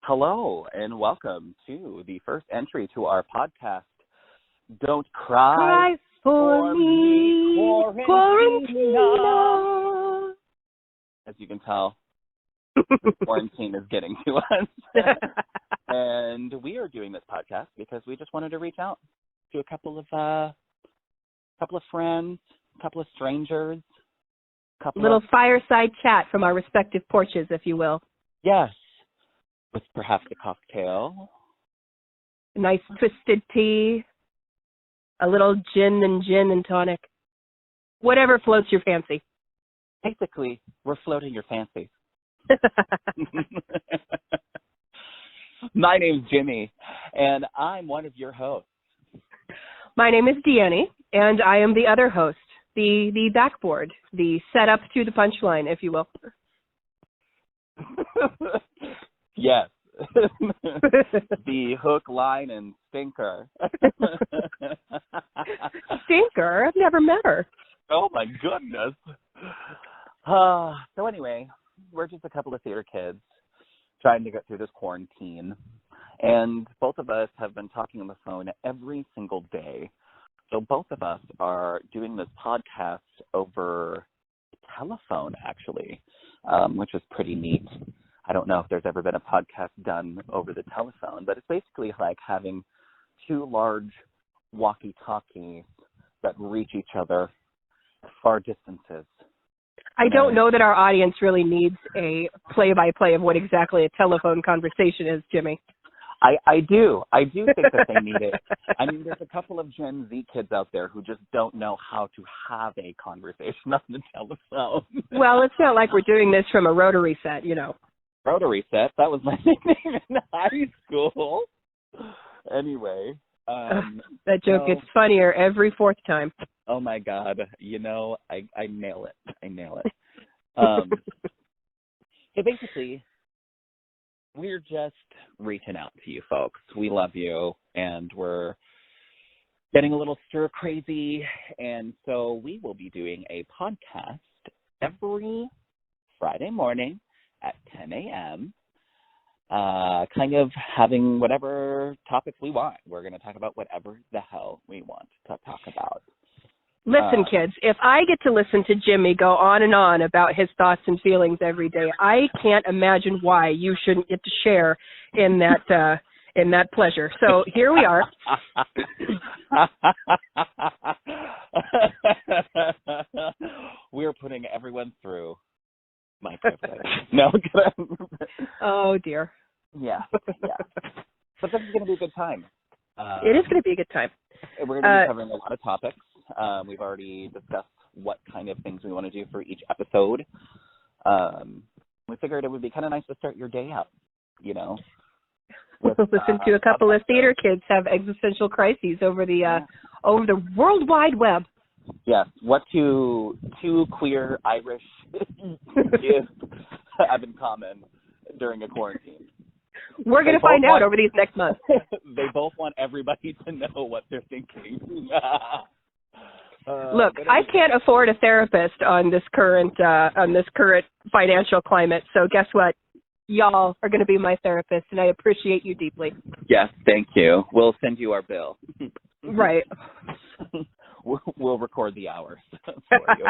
Hello and welcome to the first entry to our podcast, Don't Cry, Cry for me, Quarentina. As you can tell, quarantine is getting to us. And we are doing this podcast because we just wanted to reach out to a couple of friends, a couple of strangers, Little fireside chat from our respective porches, if you will. Yes, with perhaps a cocktail. A nice twisted tea, a little gin and tonic. Whatever floats your fancy. Basically, we're floating your fancy. My name's Jimmy, and I'm one of your hosts. My name is Deannie, and I am the other host, the backboard, the setup to the punchline, if you will. Yes. The hook, line, and stinker. Stinker? I've never met her. Oh, my goodness. So anyway, we're just a couple of theater kids trying to get through this quarantine. And both of us have been talking on the phone every single day. So both of us are doing this podcast over telephone, actually, which is pretty neat. I don't know if there's ever been a podcast done over the telephone, but it's basically like having two large walkie-talkies that reach each other at far distances. I don't know that our audience really needs a play-by-play of what exactly a telephone conversation is, Jimmy. I do think that they need it. I mean, there's a couple of Gen Z kids out there who just don't know how to have a conversation on the telephone. Well, it's not like we're doing this from a rotary set, you know. Rotary set? That was my nickname in high school. Anyway. That joke gets funnier every fourth time. Oh, my God. You know, I nail it. So basically, we're just reaching out to you folks. We love you, and we're getting a little stir crazy, and so we will be doing a podcast every Friday morning at 10 a.m., kind of having whatever topics we want. We're going to talk about whatever the hell we want to talk about. Listen, kids, if I get to listen to Jimmy go on and on about his thoughts and feelings every day, I can't imagine why you shouldn't get to share in that pleasure. So here we are. We're putting everyone through my privilege. No. Oh, dear. Yeah. But this is going to be a good time. It is going to be a good time. We're going to be covering a lot of topics. We've already discussed what kind of things we want to do for each episode. We figured it would be kind of nice to start your day out, you know. Listen to a couple of theater kids have existential crises over the World Wide Web. Yes, what two queer Irish kids have in common during a quarantine? We're going to find out over these next months. They both want everybody to know what they're thinking. Look, I can't afford a therapist on this current financial climate. So guess what? Y'all are going to be my therapist, and I appreciate you deeply. Yes, thank you. We'll send you our bill. Right. We'll record the hours for you.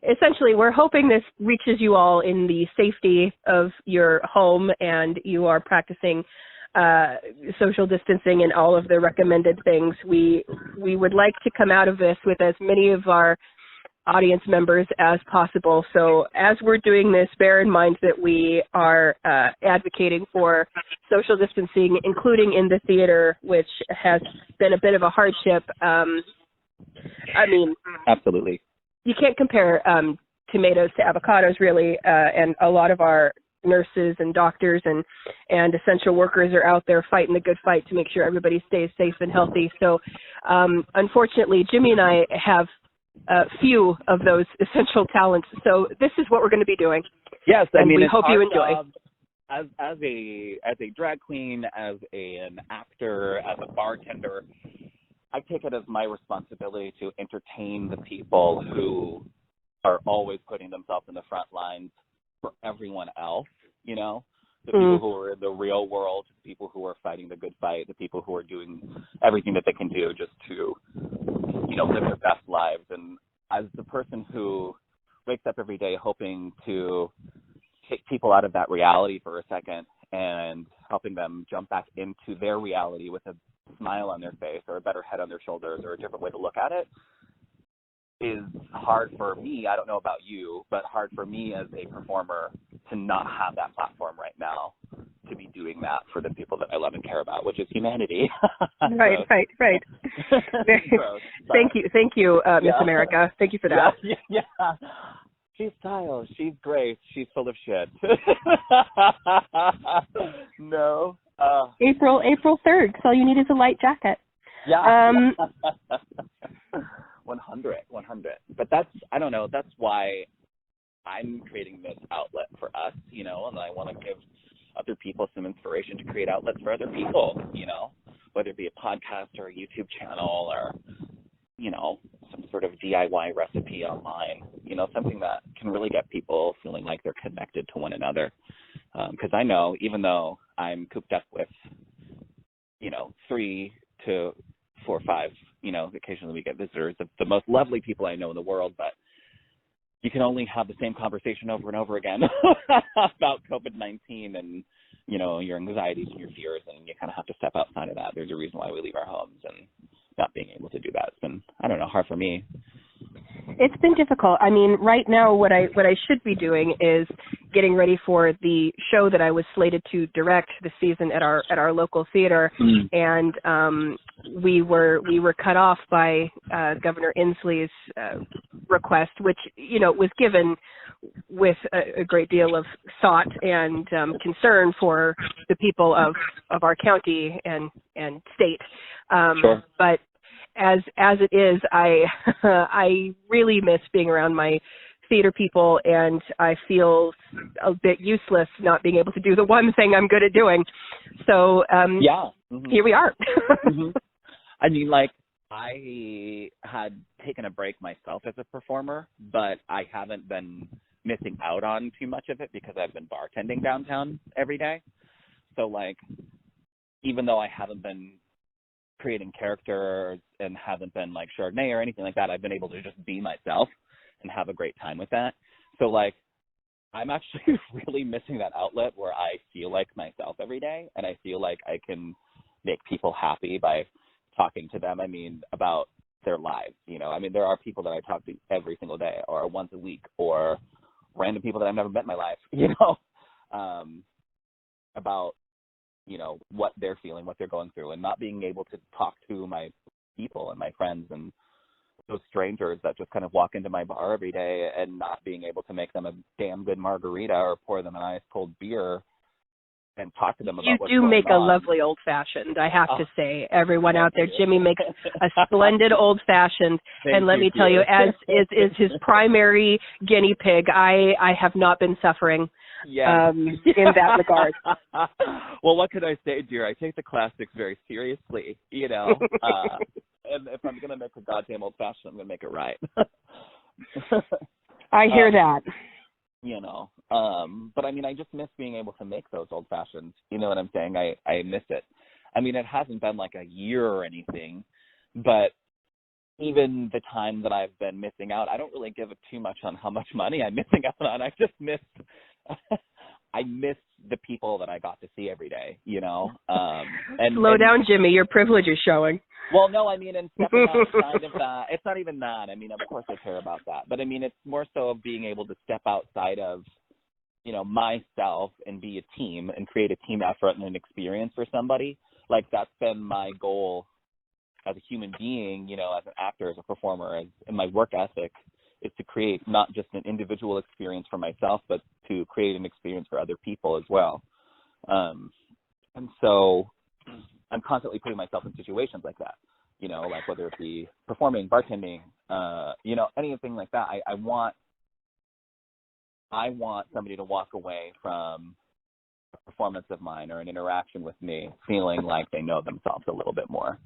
Essentially, we're hoping this reaches you all in the safety of your home, and you are practicing social distancing and all of the recommended things. We would like to come out of this with as many of our audience members as possible. So as we're doing this, bear in mind that we are advocating for social distancing, including in the theater, which has been a bit of a hardship. I mean, absolutely. You can't compare tomatoes to avocados, really, and a lot of our nurses and doctors and essential workers are out there fighting the good fight to make sure everybody stays safe and healthy. So unfortunately, Jimmy and I have few of those essential talents. So this is what we're going to be doing. Yes, I mean, we hope you enjoy. As a drag queen, as an actor, as a bartender, I take it as my responsibility to entertain the people who are always putting themselves in the front lines for everyone else, the people who are in the real world, the people who are fighting the good fight, the people who are doing everything that they can do just to, live their best lives. And as the person who wakes up every day hoping to take people out of that reality for a second and helping them jump back into their reality with a smile on their face or a better head on their shoulders or a different way to look at it, is hard for me. I don't know about you, but hard for me as a performer to not have that platform right now to be doing that for the people that I love and care about, which is humanity. Right. Thank you, Miss America. Thank you for that. Yeah. She's style. She's great. She's full of shit. No. April 3rd. So all you need is a light jacket. Yeah. 100. But I don't know, that's why I'm creating this outlet for us, and I want to give other people some inspiration to create outlets for other people, whether it be a podcast or a YouTube channel or, some sort of DIY recipe online, something that can really get people feeling like they're connected to one another. Because I know, even though I'm cooped up with, 3 to 4 or 5, occasionally we get visitors, the most lovely people I know in the world, but you can only have the same conversation over and over again about COVID-19 and, your anxieties and your fears, and you kind of have to step outside of that. There's a reason why we leave our homes, and not being able to do that has been, I don't know, hard for me. It's been difficult. I mean, right now what I should be doing is getting ready for the show that I was slated to direct this season at our local theater, and we were cut off by Governor Inslee's request, which was given with a great deal of thought and concern for the people of our county and state. Sure. But as it is, I really miss being around my theater people, and I feel a bit useless not being able to do the one thing I'm good at doing. So here we are. I mean, I had taken a break myself as a performer, but I haven't been missing out on too much of it because I've been bartending downtown every day. So, even though I haven't been creating characters and haven't been like Chardonnay or anything like that, I've been able to just be myself and have a great time with that. So I'm actually really missing that outlet where I feel like myself every day, and I feel like I can make people happy by talking to them, about their lives. There are people that I talk to every single day or once a week, or random people that I've never met in my life, about what they're feeling, what they're going through, and not being able to talk to my people and my friends and those strangers that just kind of walk into my bar every day, and not being able to make them a damn good margarita or pour them an ice cold beer and talk to them about what's going on. You do make a lovely old-fashioned, I have to say. Everyone out there, Jimmy makes a splendid old-fashioned, and let me tell you, as is his primary guinea pig, I have not been suffering in that regard. Well, what could I say, dear? I take the classics very seriously, and if I'm going to make a goddamn old-fashioned, I'm going to make it right. I hear that. But I just miss being able to make those old fashions. You know what I'm saying? I miss it. It hasn't been like a year or anything, but even the time that I've been missing out, I don't really give it too much on how much money I'm missing out on. I just miss, I miss the people that I got to see every day, And slow down, Jimmy. Your privilege is showing. Well, no, and stepping outside of that, it's not even that. Of course I care about that. But, it's more so of being able to step outside of, myself and be a team and create a team effort and an experience for somebody. That's been my goal as a human being, as an actor, as a performer, and my work ethic is to create not just an individual experience for myself, but to create an experience for other people as well. And so I'm constantly putting myself in situations like that, whether it be performing, bartending, anything like that. I want somebody to walk away from a performance of mine or an interaction with me feeling like they know themselves a little bit more,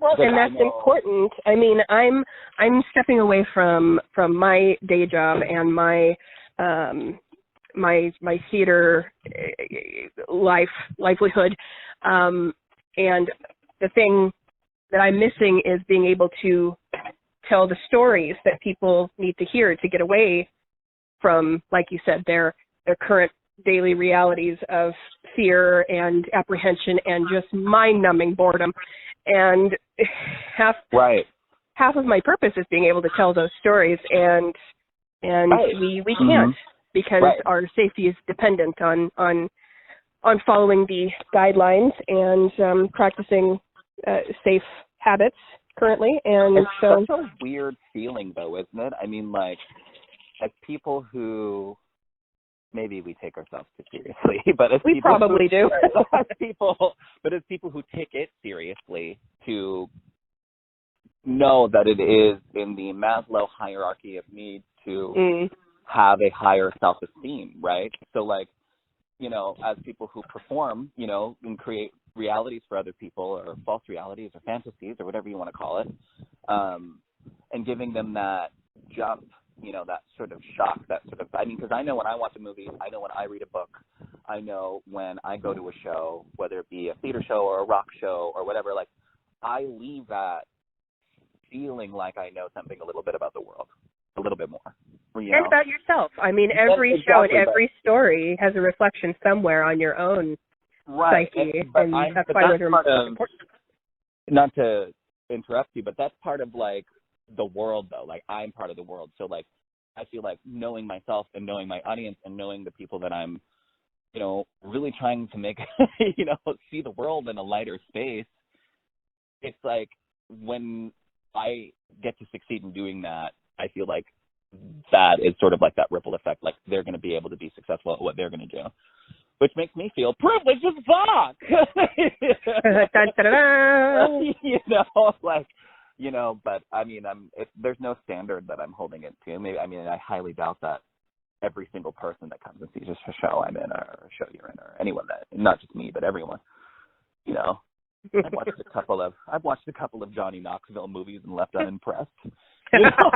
Well, and that's important. I mean, I'm stepping away from my day job and my my theater livelihood, and the thing that I'm missing is being able to tell the stories that people need to hear to get away from, like you said, their current daily realities of fear and apprehension and just mind-numbing boredom. And half of my purpose is being able to tell those stories, and we can't because our safety is dependent on following the guidelines and practicing safe habits currently. And it's so such a weird feeling, though, isn't it? I mean, like, as people who maybe we take ourselves too seriously, but as we probably do. as people who take it seriously, to know that it is in the Maslow hierarchy of needs to have a higher self-esteem, right? So, like, you know, as people who perform, you know, and create realities for other people, or false realities or fantasies or whatever you want to call it, and giving them that jump, you know, that sort of shock, that sort of, I mean, because I know when I watch a movie, I know when I read a book, I know when I go to a show, whether it be a theater show or a rock show or whatever, like, I leave that feeling like I know something a little bit about the world, a little bit more. You know? And about yourself. I mean, every show and every story has a reflection somewhere on your own psyche, and that's why those are important. Not to interrupt you, but that's part of, like, the world, though. Like, I'm part of the world, so, like, I feel like knowing myself and knowing my audience and knowing the people that I'm, you know, really trying to make, you know, see the world in a lighter space, it's like when I get to succeed in doing that, I feel like that is sort of like that ripple effect, like they're going to be able to be successful at what they're going to do, which makes me feel privileged as fuck. You know, like, you know, but I mean, there's no standard that I'm holding it to. Maybe, I mean, I highly doubt that every single person that comes and sees a show I'm in or a show you're in, or anyone that, not just me, but everyone, you know. I've watched a couple of Johnny Knoxville movies and left unimpressed. You know?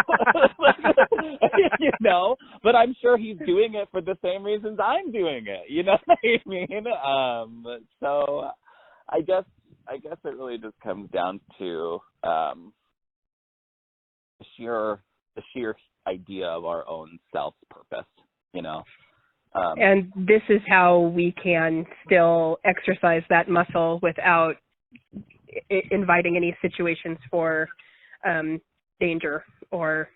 You know, but I'm sure he's doing it for the same reasons I'm doing it. You know what I mean? So I guess it really just comes down to the sheer idea of our own self-purpose. You know. And this is how we can still exercise that muscle without inviting any situations for danger or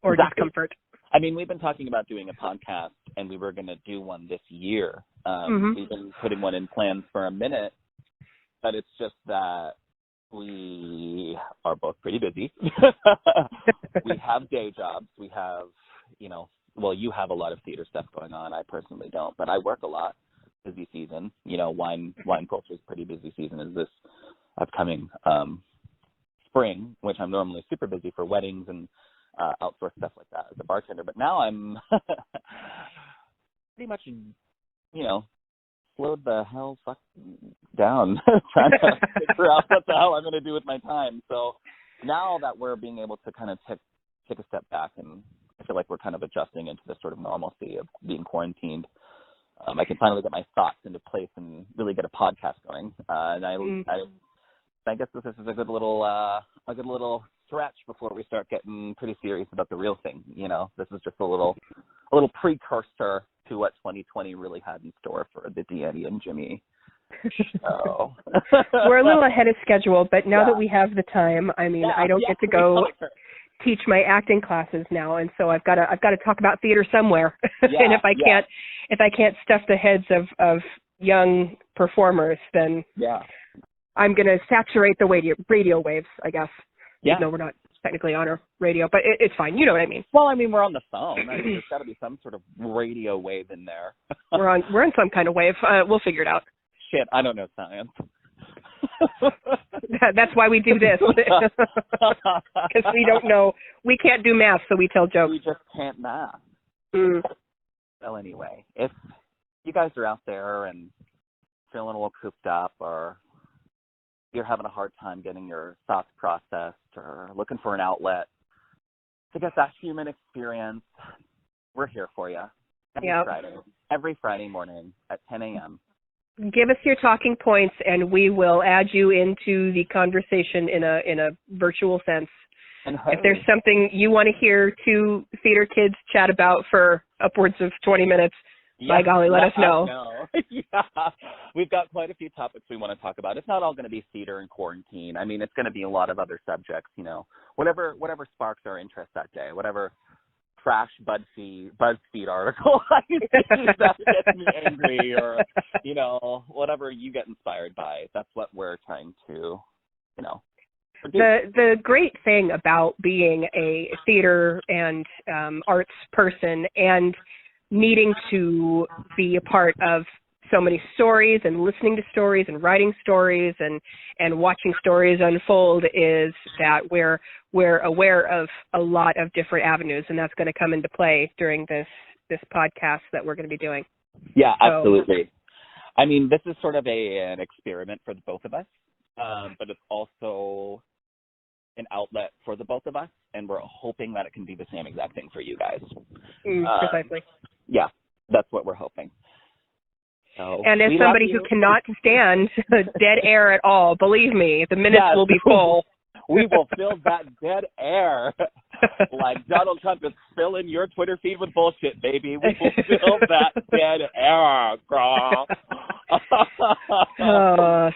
discomfort. I mean, we've been talking about doing a podcast, and we were going to do one this year. We've been putting one in plans for a minute, but it's just that we are both pretty busy. We have day jobs. We have, you know, well, you have a lot of theater stuff going on. I personally don't, but I work a lot. Busy season. You know, wine culture is pretty busy season. Is this upcoming spring, which I'm normally super busy for weddings and outsource stuff like that as a bartender. But now I'm pretty much, you know, slowed the hell fuck down trying to figure out what the hell I'm going to do with my time. So now that we're being able to kind of take a step back, and I feel like we're kind of adjusting into this sort of normalcy of being quarantined, I can finally get my thoughts into place and really get a podcast going. And I guess this is a good little stretch before we start getting pretty serious about the real thing. You know, this is just a little precursor to what 2020 really had in store for the Deannie and Jimmy show. We're a little ahead of schedule, but now that we have the time, I mean, I don't get to go teach my acting classes now, and so I've got to talk about theater somewhere. And if I can't stuff the heads of young performers, then I'm going to saturate the radio waves, I guess. Even though we're not technically on a radio, but it's fine. You know what I mean. Well, I mean, we're on the phone. I mean, there's got to be some sort of radio wave in there. we're on some kind of wave. We'll figure it out. Shit, I don't know science. That's why we do this, because we don't know. We can't do math, so we tell jokes. We just can't math. Well, anyway, if you guys are out there and feeling a little cooped up, or you're having a hard time getting your thoughts processed or looking for an outlet to get that human experience, we're here for you every Friday morning at 10 a.m. Give us your talking points, and we will add you into the conversation in a virtual sense. And if there's something you want to hear two theater kids chat about for upwards of 20 minutes, by golly, let us know. Yeah, we've got quite a few topics we want to talk about. It's not all going to be theater and quarantine. I mean, it's going to be a lot of other subjects, you know, whatever sparks our interest that day, whatever trash BuzzFeed article that gets me angry, or, you know, whatever you get inspired by. That's what we're trying to, you know. The great thing about being a theater and arts person and needing to be a part of so many stories and listening to stories and writing stories and watching stories unfold is that we're aware of a lot of different avenues, and that's going to come into play during this podcast that we're going to be doing. Yeah, absolutely. I mean, this is sort of an experiment for the both of us, but it's also an outlet for the both of us, and we're hoping that it can be the same exact thing for you guys. Precisely. Yeah, that's what we're hoping. So, and as somebody who cannot stand dead air at all, believe me, the minutes will be full. We will fill that dead air like Donald Trump is filling your Twitter feed with bullshit, baby. We will fill that dead air, girl.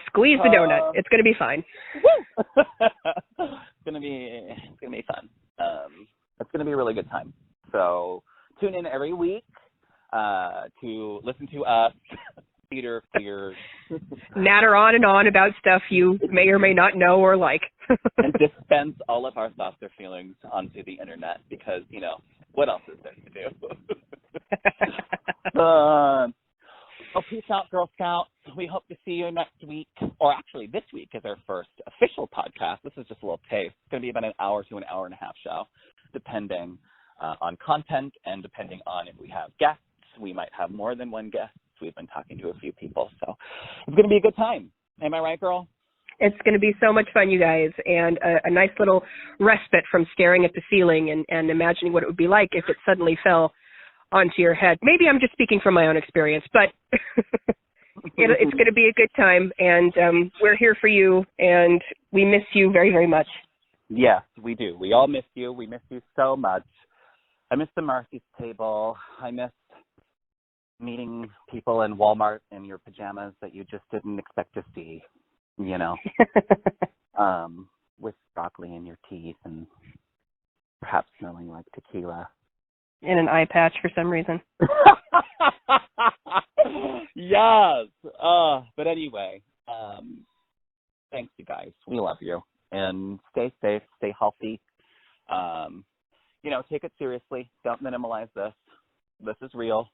Squeeze the donut. It's going to be fine. It's gonna be fun. It's gonna be a really good time. So tune in every week to listen to us, theater queers, natter on and on about stuff you may or may not know or like, and dispense all of our thoughts or feelings onto the internet because, you know, what else is there to do? Well, peace out, Girl Scouts. We hope to see you next week, or actually this week is our first official podcast. This is just a little taste. It's going to be about an hour to an hour and a half show, depending on content and depending on if we have guests. We might have more than one guest. We've been talking to a few people, so it's going to be a good time. Am I right, girl? It's going to be so much fun, you guys, and a nice little respite from staring at the ceiling and imagining what it would be like if it suddenly fell onto your head. Maybe I'm just speaking from my own experience, but it's going to be a good time, and we're here for you, and we miss you very, very much. Yes, we do. We all miss you. We miss you so much. I miss the Marcy's table. I miss meeting people in Walmart in your pajamas that you just didn't expect to see, you know, with broccoli in your teeth and perhaps smelling like tequila. And an eye patch for some reason. Yes. But anyway, thanks, you guys. We love you. And stay safe, stay healthy. You know, take it seriously. Don't minimalize this. This is real.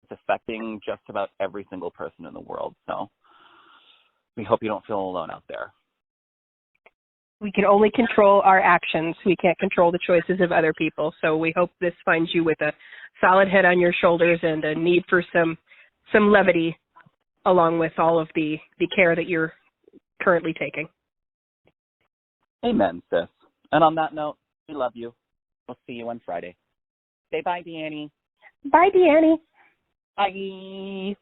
It's affecting just about every single person in the world. So we hope you don't feel alone out there. We can only control our actions. We can't control the choices of other people. So we hope this finds you with a solid head on your shoulders and a need for some levity along with all of the care that you're currently taking. Amen, sis. And on that note, we love you. We'll see you on Friday. Say bye, Deannie. Bye, Deannie. Bye.